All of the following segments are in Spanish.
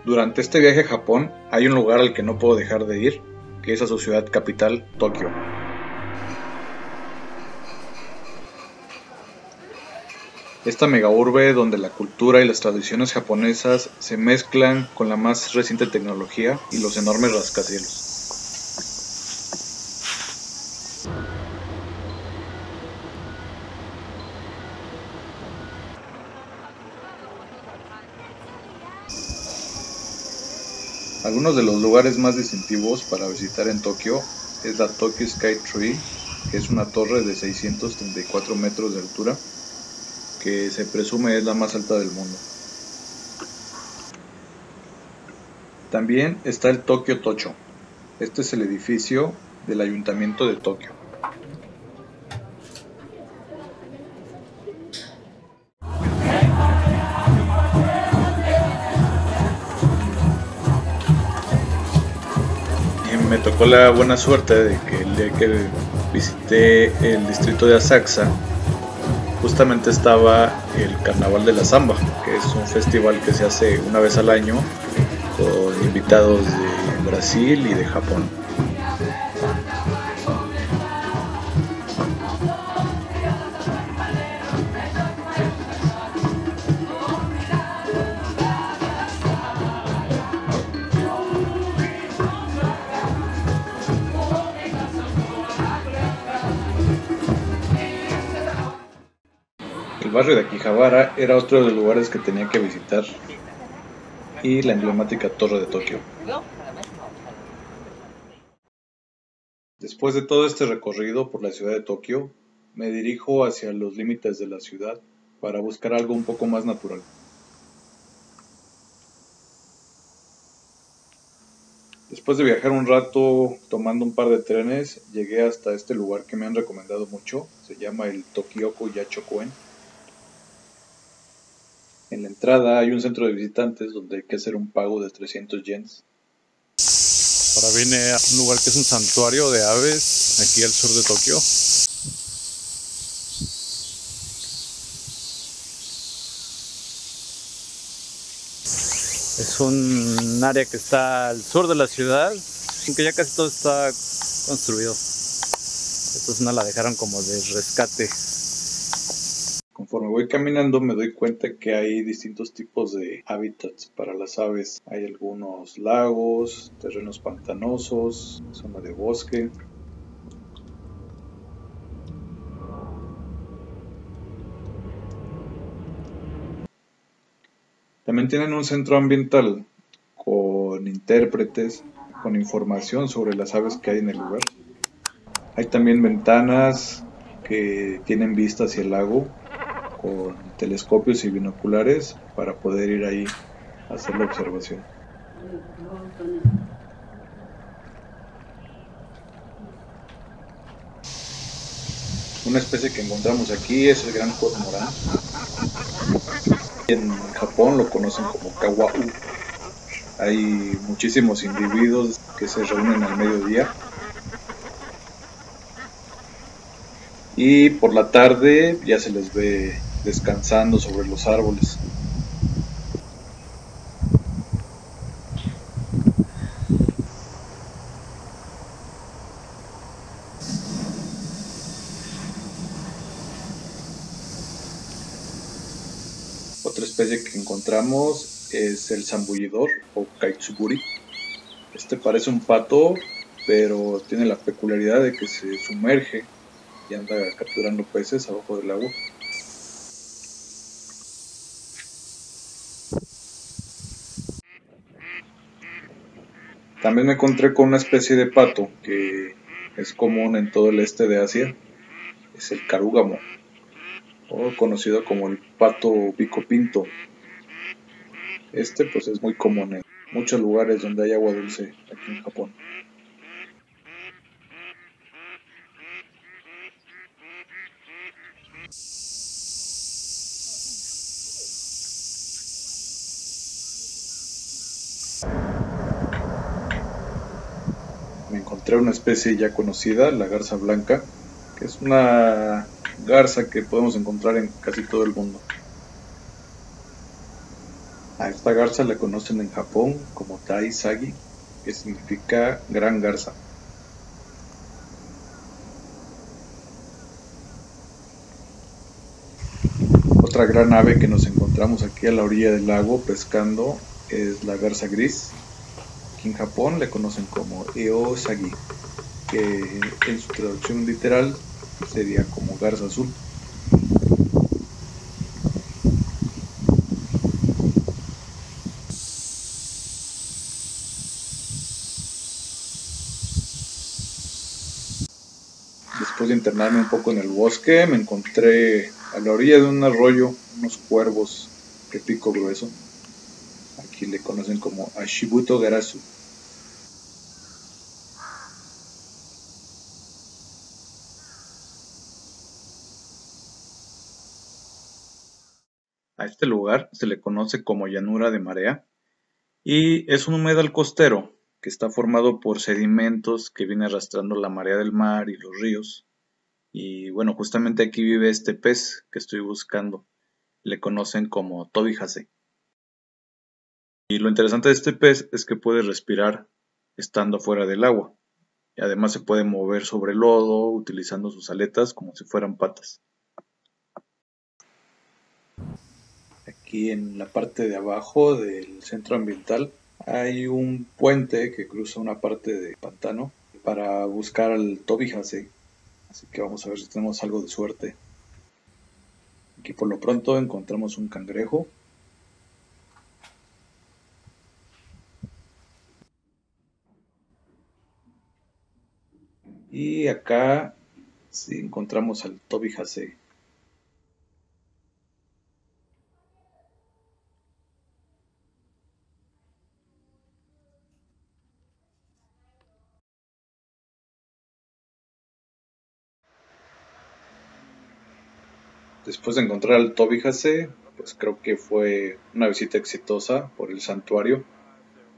Durante este viaje a Japón hay un lugar al que no puedo dejar de ir, que es a su ciudad capital, Tokio. Esta megaurbe donde la cultura y las tradiciones japonesas se mezclan con la más reciente tecnología y los enormes rascacielos. Algunos de los lugares más distintivos para visitar en Tokio es la Tokyo Sky Tree, que es una torre de 634 metros de altura, que se presume es la más alta del mundo. También está el Tokyo Tocho. Este es el edificio del Ayuntamiento de Tokio. Me tocó la buena suerte de que el día que visité el distrito de Asakusa, justamente estaba el Carnaval de la Samba, que es un festival que se hace una vez al año con invitados de Brasil y de Japón. El barrio de Akihabara era otro de los lugares que tenía que visitar, y la emblemática Torre de Tokio. Después de todo este recorrido por la ciudad de Tokio, me dirijo hacia los límites de la ciudad para buscar algo un poco más natural. Después de viajar un rato tomando un par de trenes, llegué hasta este lugar que me han recomendado mucho. Se llama el Tokyoku Yachokuen. En la entrada hay un centro de visitantes donde hay que hacer un pago de 300 yens. Ahora vine a un lugar que es un santuario de aves, aquí al sur de Tokio. Es un área que está al sur de la ciudad, aunque ya casi todo está construido. Esta zona la dejaron como de rescate. Conforme voy caminando me doy cuenta que hay distintos tipos de hábitats para las aves. Hay algunos lagos, terrenos pantanosos, zona de bosque. También tienen un centro ambiental con intérpretes, con información sobre las aves que hay en el lugar. Hay también ventanas que tienen vista hacia el lago, con telescopios y binoculares para poder ir ahí a hacer la observación. Una especie que encontramos aquí es el gran cormorán. En Japón lo conocen como kawau. Hay muchísimos individuos que se reúnen al mediodía y por la tarde ya se les ve descansando sobre los árboles. Otra especie que encontramos es el zambullidor o kaitsuburi. Este parece un pato, pero tiene la peculiaridad de que se sumerge y anda capturando peces abajo del agua. También me encontré con una especie de pato que es común en todo el este de Asia. Es el carúgamo, o conocido como el pato bico pinto. Este pues es muy común en muchos lugares donde hay agua dulce aquí en Japón. Me encontré una especie ya conocida, la garza blanca, que es una garza que podemos encontrar en casi todo el mundo. A esta garza la conocen en Japón como Tai Sagi, que significa gran garza. Otra gran ave que nos encontramos aquí a la orilla del lago pescando es la garza gris, que en Japón le conocen como Eo Sagi, que en su traducción literal sería como garza azul. Después de internarme un poco en el bosque, me encontré a la orilla de un arroyo unos cuervos de pico grueso. Aquí le conocen como Ashibuto Garasu. A este lugar se le conoce como llanura de marea y es un humedal costero que está formado por sedimentos que viene arrastrando la marea del mar y los ríos. Y bueno, justamente aquí vive este pez que estoy buscando. Le conocen como Tobihase. Y lo interesante de este pez es que puede respirar estando fuera del agua. Y además se puede mover sobre el lodo utilizando sus aletas como si fueran patas. Aquí en la parte de abajo del centro ambiental hay un puente que cruza una parte de pantano para buscar al Tobihase. Así que vamos a ver si tenemos algo de suerte. Aquí por lo pronto encontramos un cangrejo. Y acá sí encontramos al Tobihase. Después de encontrar al Tobihase, pues creo que fue una visita exitosa por el santuario.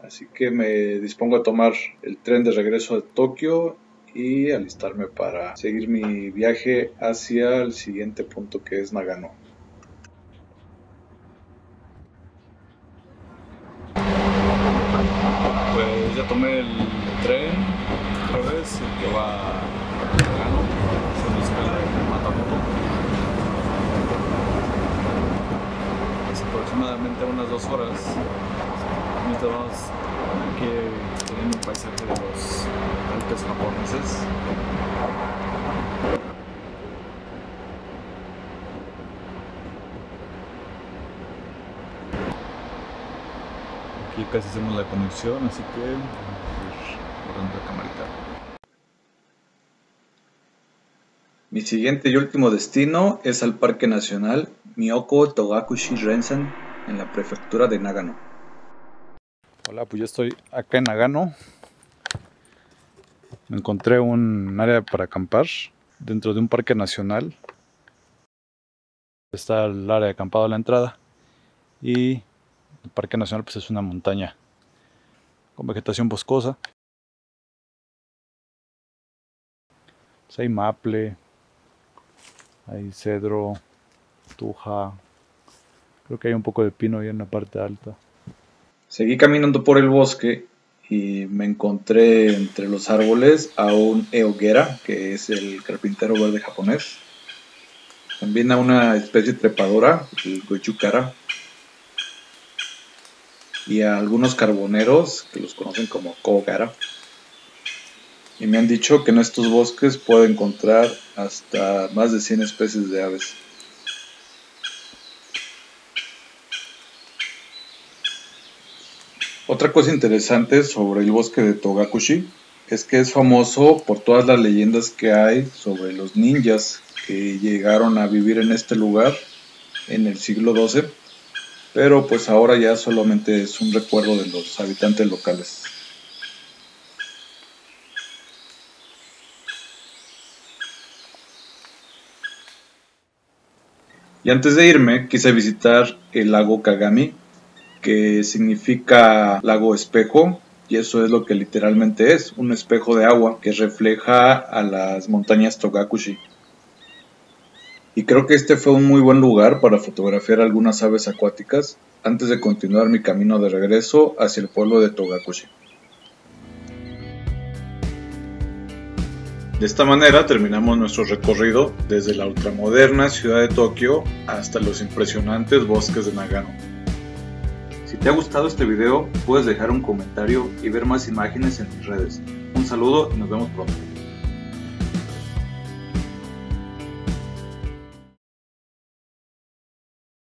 Así que me dispongo a tomar el tren de regreso a Tokio y alistarme para seguir mi viaje hacia el siguiente punto, que es Nagano. Pues ya tomé el tren otra vez, el que va a Nagano, haciendo escala en Matamoto. Es aproximadamente unas 2 horas. Mientras vamos aquí teniendo un paisaje de los Alpes japoneses. Aquí casi hacemos la conexión, así que vamos a ir guardando la camarita. Mi siguiente y último destino es al Parque Nacional Myoko Togakushi Rensan en la prefectura de Nagano. Hola, pues yo estoy acá en Nagano. Me encontré un área para acampar dentro de un parque nacional. Está el área de acampado a la entrada y el parque nacional pues es una montaña con vegetación boscosa. Pues hay maple, hay cedro, tuja, creo que hay un poco de pino ahí en la parte alta. Seguí caminando por el bosque y me encontré entre los árboles a un eogera, que es el carpintero verde japonés. También a una especie trepadora, el gochukara. Y a algunos carboneros, que los conocen como kogara. Y me han dicho que en estos bosques puedo encontrar hasta más de 100 especies de aves. Otra cosa interesante sobre el bosque de Togakushi es que es famoso por todas las leyendas que hay sobre los ninjas que llegaron a vivir en este lugar en el siglo XII, pero pues ahora ya solamente es un recuerdo de los habitantes locales. Y antes de irme quise visitar el lago Kagami, que significa lago espejo, y eso es lo que literalmente es, un espejo de agua que refleja a las montañas Togakushi. Y creo que este fue un muy buen lugar para fotografiar algunas aves acuáticas antes de continuar mi camino de regreso hacia el pueblo de Togakushi. De esta manera terminamos nuestro recorrido desde la ultramoderna ciudad de Tokio hasta los impresionantes bosques de Nagano. Si te ha gustado este video, puedes dejar un comentario y ver más imágenes en mis redes. Un saludo y nos vemos pronto.